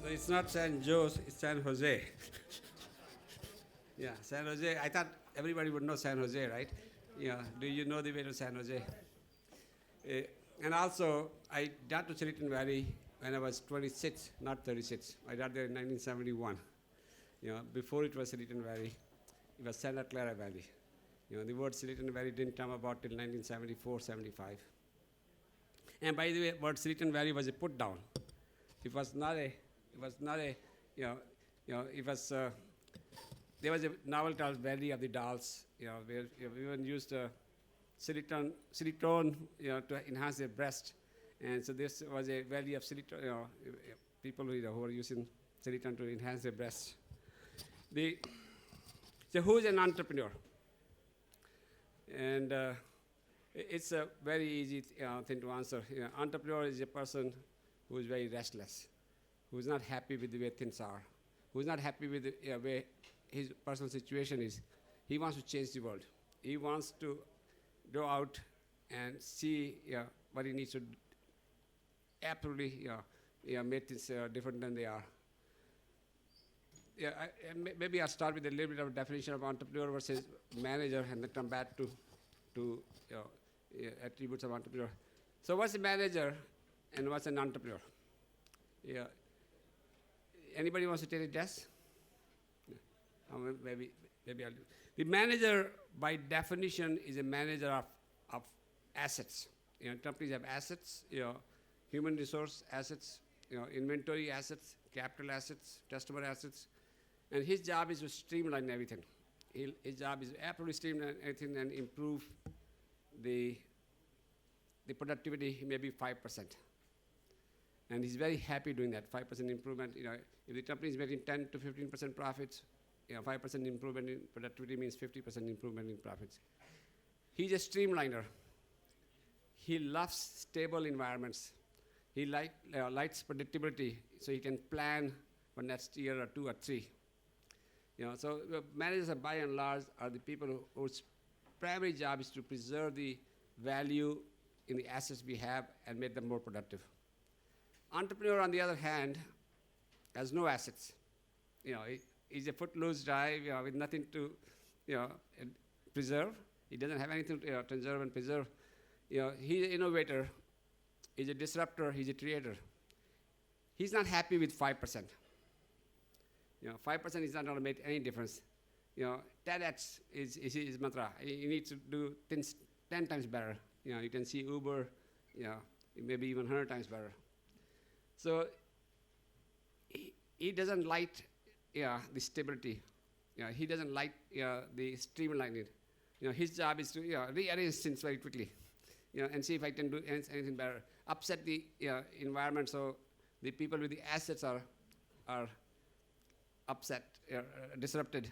So it's not San Jose, it's San Jose. Yeah, San Jose. I thought everybody would know San Jose, right? Yeah. Do you know the way to San Jose? And also, I got to Silicon Valley when I was 26, not 36. I got there in 1971. Before it was Silicon Valley, it was Santa Clara Valley. The word Silicon Valley didn't come about till 1974, 75. And by the way, word Silicon Valley was a put down. It was not a, it was, there was a novel called Valley of the Dolls, where we even used silicone, to enhance their breast. And so this was a valley of silicone, people who were using silicone to enhance their breasts. So who is an entrepreneur? And it's a very easy thing to answer. Entrepreneur is a person who is very restless, who is not happy with the way things are, who is not happy with the way his personal situation is. He wants to change the world. He wants to go out and see what he needs to absolutely make things different than they are. Maybe I'll start with a little bit of a definition of entrepreneur versus manager, and then come back to attributes of entrepreneur. So what's a manager and what's an entrepreneur? Anybody wants to take a guess? Maybe I'll do. The manager, by definition, is a manager of assets. Companies have assets, human resource assets, inventory assets, capital assets, customer assets, and his job is to streamline everything. His job is absolutely streamline everything and improve the productivity, maybe 5%. And he's very happy doing that, 5% improvement. If the company is making 10 to 15% profits, 5% improvement in productivity means 50% improvement in profits. He's a streamliner. He loves stable environments. He likes predictability, so he can plan for next year or 2 or 3. So managers, by and large, are the people whose primary job is to preserve the value in the assets we have and make them more productive. Entrepreneur, on the other hand, has no assets. He's a footloose guy with nothing to preserve. He doesn't have anything to conserve and preserve. He's an innovator. He's a disruptor. He's a creator. He's not happy with 5%. 5% is not going to make any difference. 10x is his mantra. He needs to do things 10 times better. You can see Uber, maybe even 100 times better. So he doesn't like the stability. He doesn't like the streamlining. His job is to rearrange things very quickly, and see if I can do anything better. Upset the environment so the people with the assets are upset, disrupted,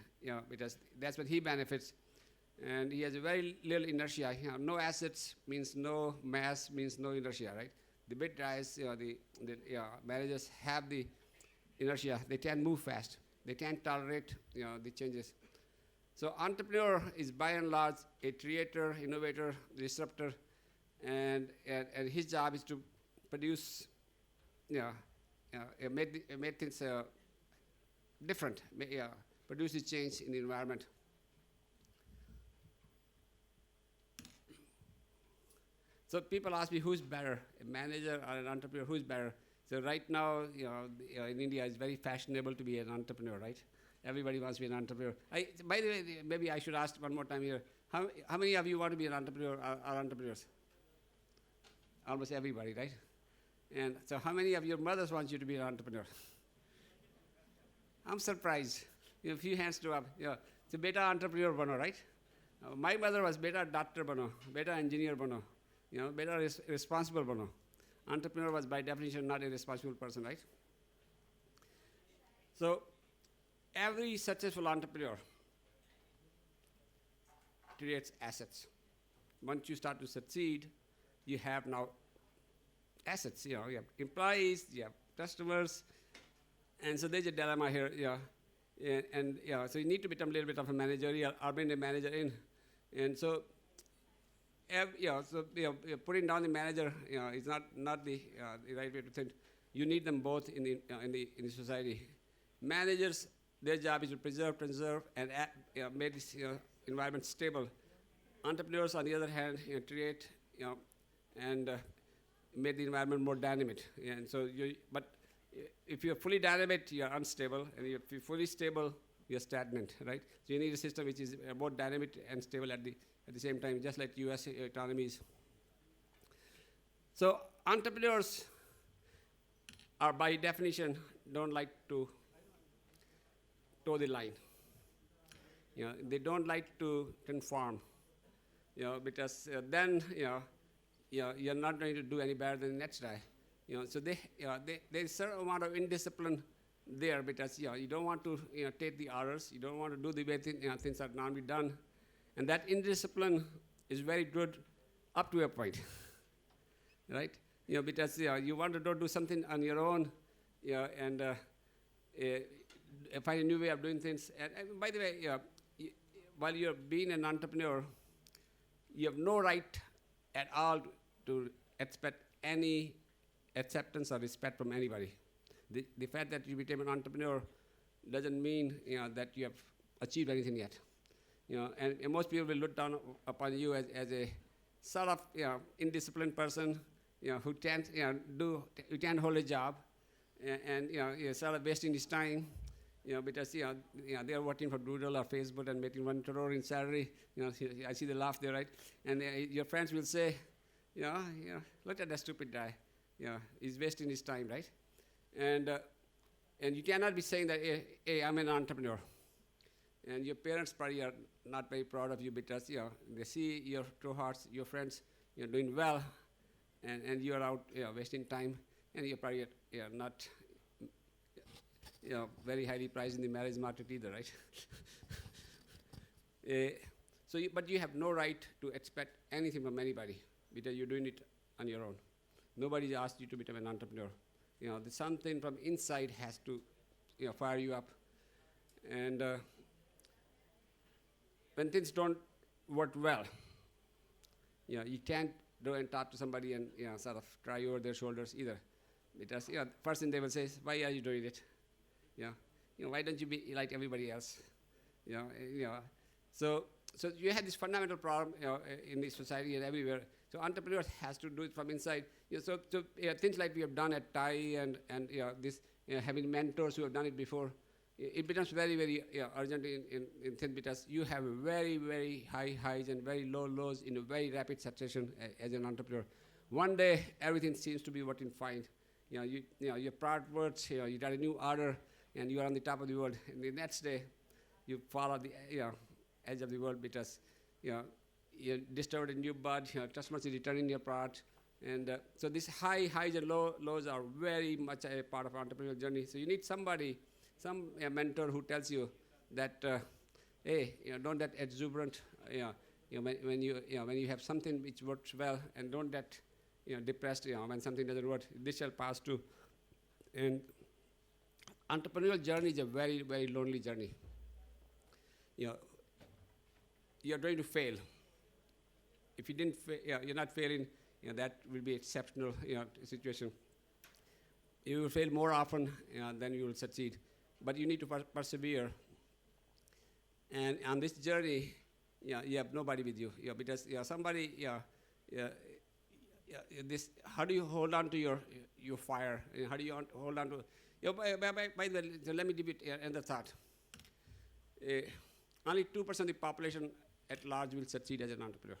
because that's what he benefits. And he has a very little inertia. No assets means no mass, means no inertia, right? The big guys, the managers have the inertia. They can't move fast. They can't tolerate the changes. So entrepreneur is by and large a creator, innovator, disruptor, and his job is to produce, make things different, produce a change in the environment. So people ask me, who's better, a manager or an entrepreneur? Who's better? So right now, in India, it's very fashionable to be an entrepreneur, right? Everybody wants to be an entrepreneur. By the way, maybe I should ask one more time here. How many of you want to be an entrepreneur or are entrepreneurs? Almost everybody, right? And so how many of your mothers want you to be an entrepreneur? I'm surprised. A few hands go up. So beta entrepreneur bano, right? My mother was beta doctor bano, beta engineer bano, beta responsible bano. Entrepreneur was by definition not a responsible person, right? So every successful entrepreneur creates assets. Once you start to succeed, you have now assets. You have employees, you have customers, and so there's a dilemma here. So you need to become a little bit of a managerial, or bring a manager in, and so. Putting down the manager, is not the right way to think. You need them both in the society. Managers, their job is to preserve, conserve, and make this environment stable. Entrepreneurs, on the other hand, create, and make the environment more dynamic. And so, but if you're fully dynamic, you're unstable, and if you're fully stable, you're stagnant, right? So you need a system which is more dynamic and stable at the same time, just like U.S. economies. So entrepreneurs are, by definition, don't like to toe the line. They don't like to conform, because then, you're not going to do any better than the next guy. So there's a certain amount of indiscipline there, because you don't want to take the orders, you don't want to do the way things are normally done, and that indiscipline is very good up to a point, right? Because you want to do something on your own, and find a new way of doing things. And by the way, while you're being an entrepreneur, you have no right at all to expect any acceptance or respect from anybody. The fact that you became an entrepreneur doesn't mean that you have achieved anything yet. And most people will look down upon you as a sort of indisciplined person, who can't who can't hold a job, and you're sort of wasting his time, because they're working for Google or Facebook and making $1 crore in salary. I see the laugh there, right? And your friends will say, look at that stupid guy. He's wasting his time, right? And you cannot be saying that, hey, I'm an entrepreneur. And your parents probably are not very proud of you, because they see your cohorts, your friends, doing well, and you're out wasting time, and you're probably not very highly priced in the marriage market either, right? But you have no right to expect anything from anybody, because you're doing it on your own. Nobody asked you to become an entrepreneur. Something from inside has to fire you up. And when things don't work well, you can't go and talk to somebody and sort of cry over their shoulders either. Because first thing they will say is, why are you doing it? Why don't you be like everybody else? So you have this fundamental problem in this society and everywhere. So entrepreneurs has to do it from inside. So things like we have done at TAI and this having mentors who have done it before, it becomes very, very urgent in things, because you have very, very high highs and very low lows in a very rapid succession as an entrepreneur. One day, everything seems to be working fine. Your product works, you got a new order, and you are on the top of the world. And the next day, you fall on the edge of the world, because you discovered a new bud, customers are returning your product. And so these highs and lows are very much a part of entrepreneurial journey. So you need somebody, some mentor who tells you that, hey, don't get exuberant when you have something which works well, and don't get depressed when something doesn't work. This shall pass too. And entrepreneurial journey is a very, very lonely journey. You're going to fail. If you didn't, you're not failing, that will be exceptional situation. You will fail more often than you will succeed. But you need to persevere. And on this journey, you have nobody with you. Because somebody, this. How do you hold on to your fire? How do you hold on to? By the way, let me give you another thought. Only 2% of the population at large will succeed as an entrepreneur.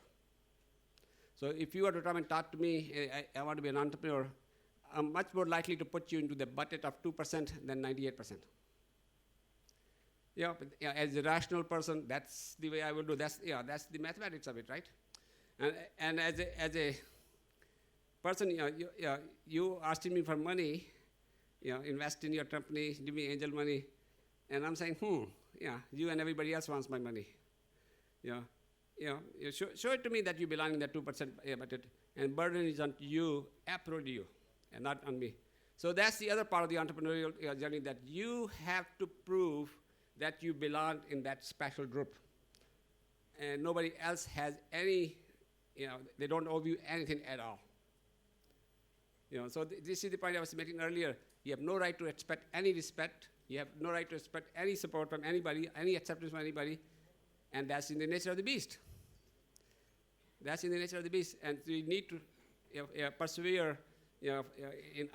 So if you were to come and talk to me, I want to be an entrepreneur, I'm much more likely to put you into the bucket of 2% than 98%. As a rational person, that's the way I will do. That's the mathematics of it, right? And as a person, you asking me for money, invest in your company, give me angel money, and I'm saying, you and everybody else wants my money. Show it to me that you belong in that 2% bucket, and burden is on you, absolutely you, and not on me. So that's the other part of the entrepreneurial journey, that you have to prove that you belong in that special group. And nobody else has any, they don't owe you anything at all. So this is the point I was making earlier. You have no right to expect any respect. You have no right to expect any support from anybody, any acceptance from anybody, and that's in the nature of the beast. That's in the nature of the beast, and we need to persevere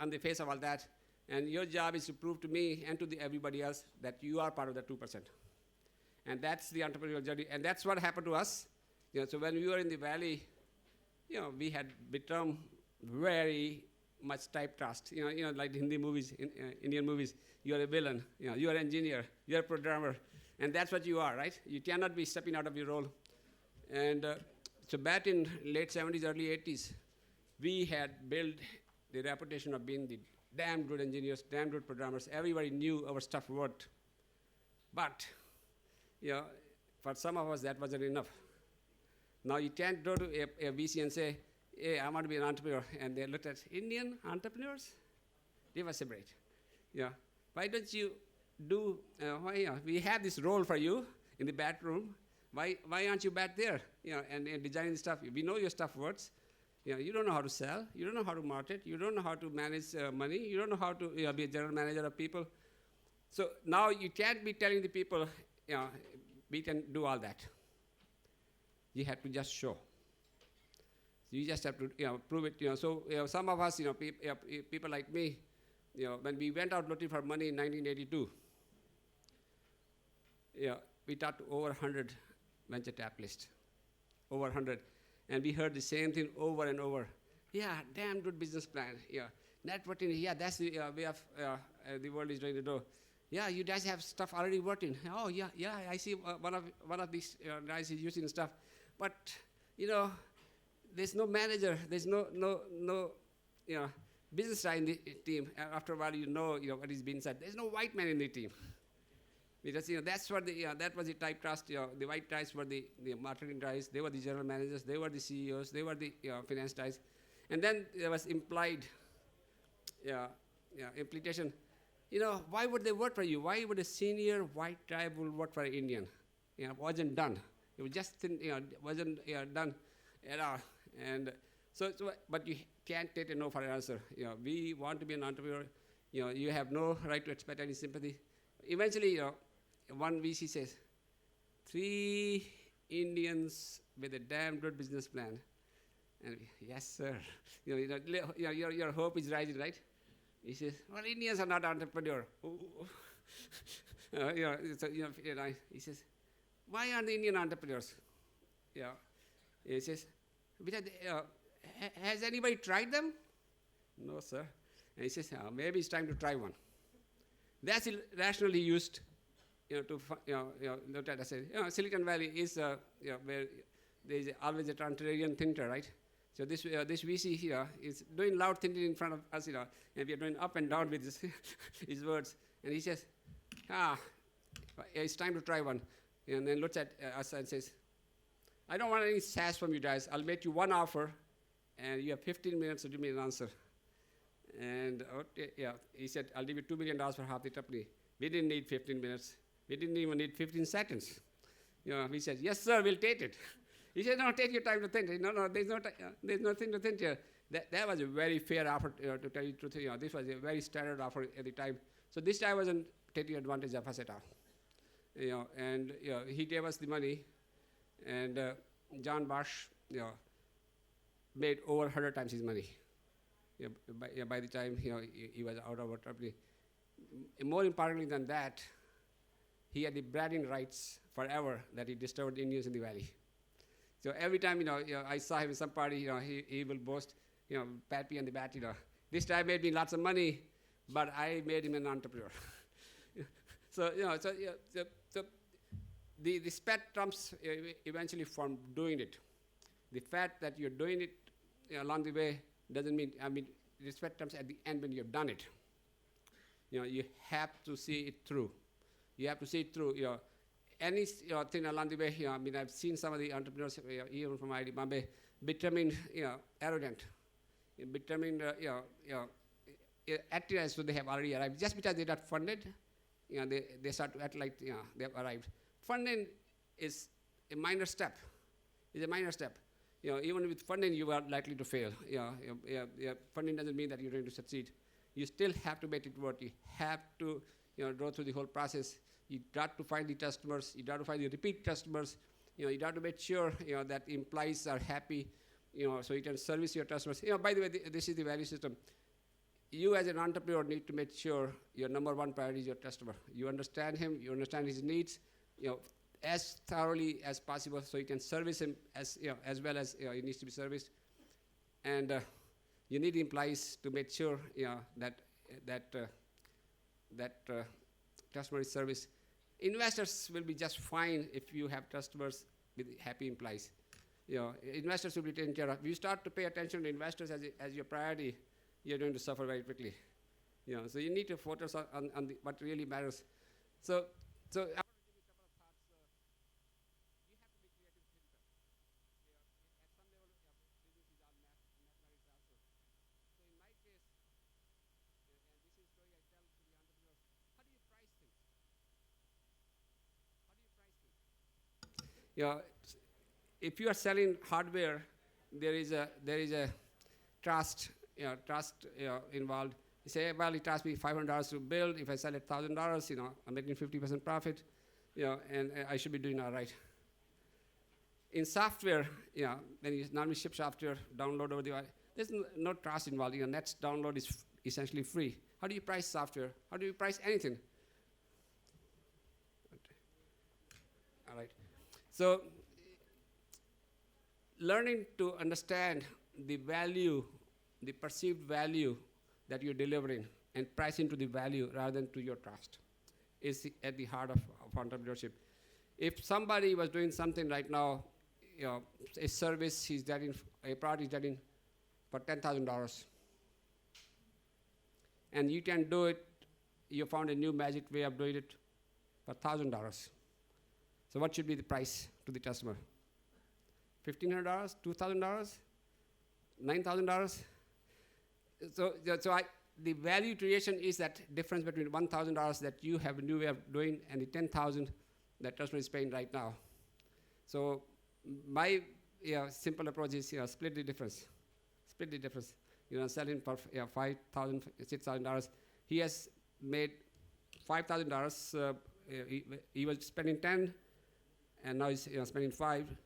on the face of all that. And your job is to prove to me and to everybody else that you are part of the 2%. And that's the entrepreneurial journey, and that's what happened to us. So when we were in the valley, we had become very much typecast. Like Hindi movies, Indian movies, you are a villain, you are an engineer, you are a programmer, and that's what you are, right? You cannot be stepping out of your role. And so back in late 70s, early 80s, we had built the reputation of being the damn good engineers, damn good programmers. Everybody knew our stuff worked. But, for some of us, that wasn't enough. Now you can't go to a VC and say, hey, I want to be an entrepreneur. And they looked at Indian entrepreneurs. They were separate. Why don't you do, we have this role for you in the bathroom. Why aren't you back there, and designing stuff? We know your stuff works. You don't know how to sell. You don't know how to market. You don't know how to manage money. You don't know how to be a general manager of people. So now you can't be telling the people, we can do all that. You have to just show. You just have to prove it. So some of us, people like me, when we went out looking for money in 1982, we talked to over 100 venture capitalists, over 100. And we heard the same thing over and over. Yeah, damn good business plan. Networking, that's the way of the world is going to do. Yeah, you guys have stuff already working. Oh, yeah, I see one of these guys is using stuff. But, there's no manager, there's no business guy in the team. After a while, what is being said. There's no white man in the team. Because that's what that was the typecast. The white guys were the marketing guys. They were the general managers. They were the CEOs. They were the finance guys. And then there was implied implication. Why would they work for you? Why would a senior white guy will work for an Indian? It wasn't done. It was just wasn't done at all. And so, but you can't take a no for an answer. We want to be an entrepreneur. You have no right to expect any sympathy. Eventually, one VC says, 3 Indians with a damn good business plan. And yes, sir. Your hope is rising, right? He says, well, Indians are not entrepreneurs. He says, why aren't the Indian entrepreneurs? He says, because has anybody tried them? No, sir. And he says, maybe it's time to try one. That's rationally used, to look at. I say, Silicon Valley is where there is always a contrarian thinker, right? So this VC here is doing loud thinking in front of us, and we are doing up and down with his words. And he says, it's time to try one. And then looks at us and says, I don't want any sass from you guys. I'll make you one offer, and you have 15 minutes to give me an answer. And he said, I'll give you $2 million for half the company. We didn't need 15 minutes. We didn't even need 15 seconds. We said, yes, sir, we'll take it. He said, no, take your time to think. No, there's nothing to think here. That was a very fair offer, to tell you the truth. This was a very standard offer at the time. So this guy wasn't taking advantage of us at all. And he gave us the money, and John Bosch, made over 100 times his money. By the time he was out of our company. More importantly than that, he had the bragging rights forever that he discovered Indians in the valley. So every time I saw him in some party, he will boast, pat me on the back. This guy made me lots of money, but I made him an entrepreneur. So the spat comes eventually from doing it. The fact that you're doing it along the way doesn't mean, respect comes at the end when you've done it. You have to see it through. You have to see it through. Any thing along the way. I've seen some of the entrepreneurs, even from ID Bombay, becoming, arrogant, becoming, acting as though they have already arrived. Just because they got funded, they start to act like they have arrived. Funding is a minor step. It's a minor step. Even with funding, you are likely to fail. Funding doesn't mean that you're going to succeed. You still have to make it work. You have to, go through the whole process. You got to find the customers. You got to find the repeat customers. You got to make sure, that employees are happy, so you can service your customers. By the way, this is the value system. You as an entrepreneur need to make sure your number one priority is your customer. You understand him, you understand his needs, as thoroughly as possible, so you can service him as well as he needs to be serviced. And you need employees to make sure that customer is serviced. Investors will be just fine if you have customers with happy employees. Investors will be taken care of. If you start to pay attention to investors as your priority, you're going to suffer very quickly. So you need to focus on what really matters. So I want to give you a couple of thoughts. You have to be creative thinker. At some level, business is all mathematics also. So in my case, and this is a story I tell to the entrepreneurs, how do you price things? How do you price things? If you are selling hardware, there is a trust involved. You say, well, it cost me $500 to build. If I sell it $1,000, I'm making 50% profit, and I should be doing all right. In software, when you normally ship software, download over the wire, there's no trust involved. Net's download is essentially free. How do you price software? How do you price anything? All right. So learning to understand the value, the perceived value that you're delivering, and pricing to the value rather than to your trust is at the heart of entrepreneurship. If somebody was doing something right now, a service he's getting, a product he's getting for $10,000, and you can do it, you found a new magic way of doing it for $1,000. So what should be the price to the customer? $1,500, $2,000, $9,000? So the value creation is that difference between $1,000 that you have a new way of doing and the $10,000 that customer is paying right now. So my simple approach is split the difference. Split the difference. Selling for $5,000, $6,000. He has made $5,000. He was spending 10, and now he's spending 5,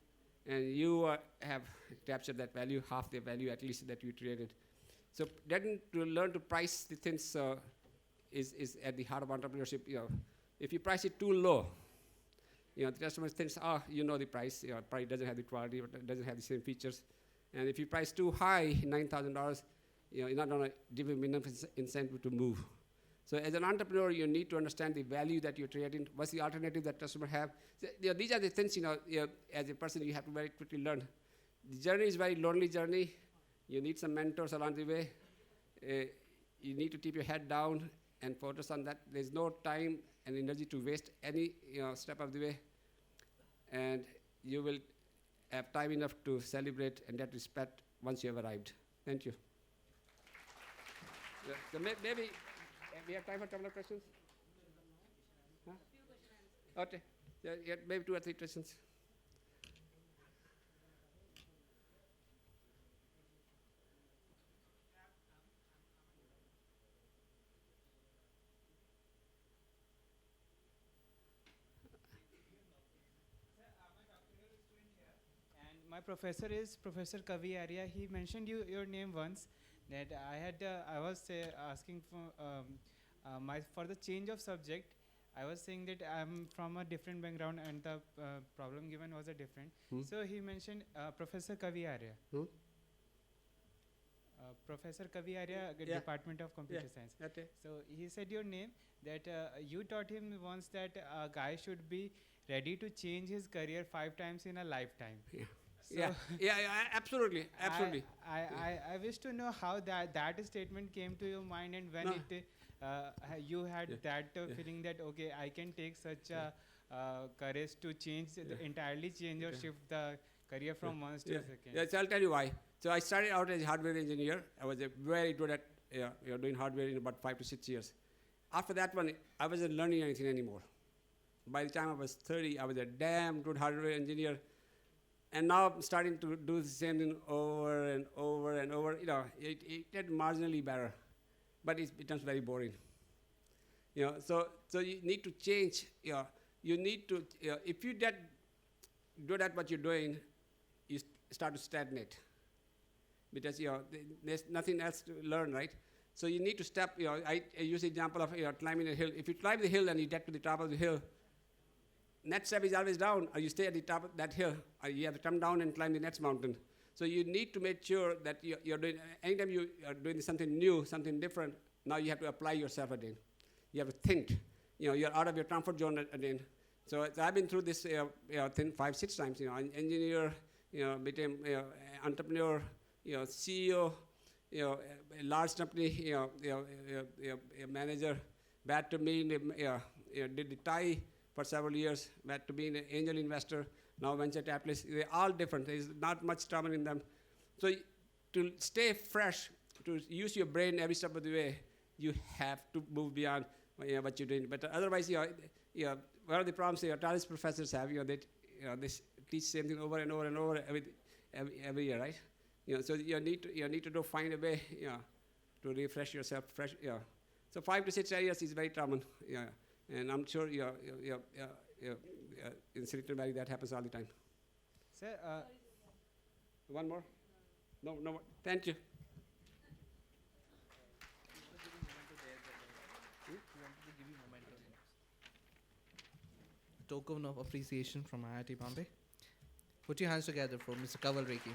and you have captured that value, half the value at least that you created. So getting to learn to price the things is at the heart of entrepreneurship. If you price it too low, the customer thinks, the price. Price doesn't have the quality, it doesn't have the same features. And if you price too high, $9,000, you're not going to give him enough incentive to move. So as an entrepreneur, you need to understand the value that you're creating. What's the alternative that customer have? So, these are the things, as a person, you have to very quickly learn. The journey is a very lonely journey. You need some mentors along the way. You need to keep your head down and focus on that. There's no time and energy to waste any step of the way. And you will have time enough to celebrate and get respect once you have arrived. Thank you. So maybe we have time for a couple of questions? Huh? Okay. Maybe 2 or 3 questions. My professor is Professor Kavi Arya. He mentioned your name once. That I was asking for the change of subject. I was saying that I'm from a different background and the problem given was a different. So he mentioned Professor Kavi Arya. Professor Kavi Arya, Department of Computer Science. Okay. So he said your name, that you taught him once that a guy should be ready to change his career 5 times in a lifetime. Yeah. So Absolutely. I wish to know how that statement came to your mind, and when you had that feeling that okay, I can take such courage to change entirely change or shift the career from one to second. Yes, I'll tell you why. So I started out as a hardware engineer. I was very good at doing hardware in about 5 to 6 years. After that one, I wasn't learning anything anymore. By the time I was 30, I was a damn good hardware engineer. And now I'm starting to do the same thing over and over and over. You know, it gets marginally better, but it becomes very boring. You know, so you need to change. You need to, if you get good at what you're doing, you start to stagnate because there's nothing else to learn, right? So you need to step. I use the example of climbing a hill. If you climb the hill and you get to the top of the hill, next step is always down, or you stay at the top of that hill, or you have to come down and climb the next mountain. So you need to make sure that you're doing, anytime you are doing something new, something different, now you have to apply yourself again. You have to think. You're out of your comfort zone again. So I've been through this thing 5-6 times. An engineer, became entrepreneur, CEO, a large company, a manager, back to being did the Thai for several years, back to being an angel investor, now venture capitalist. They're all different. There's not much common in them. So to stay fresh, to use your brain every step of the way, you have to move beyond what you're doing. But otherwise, one of the problems college professors have, they teach the same thing over and over and over every year, right? So you need to find a way, to refresh yourself. So 5 to 6 areas is very common, and I'm sure in Silicon Valley that happens all the time. Sir, one more? No more. Thank you. Token of appreciation from IIT Bombay. Put your hands together for Mr. Kanwal Rekhi.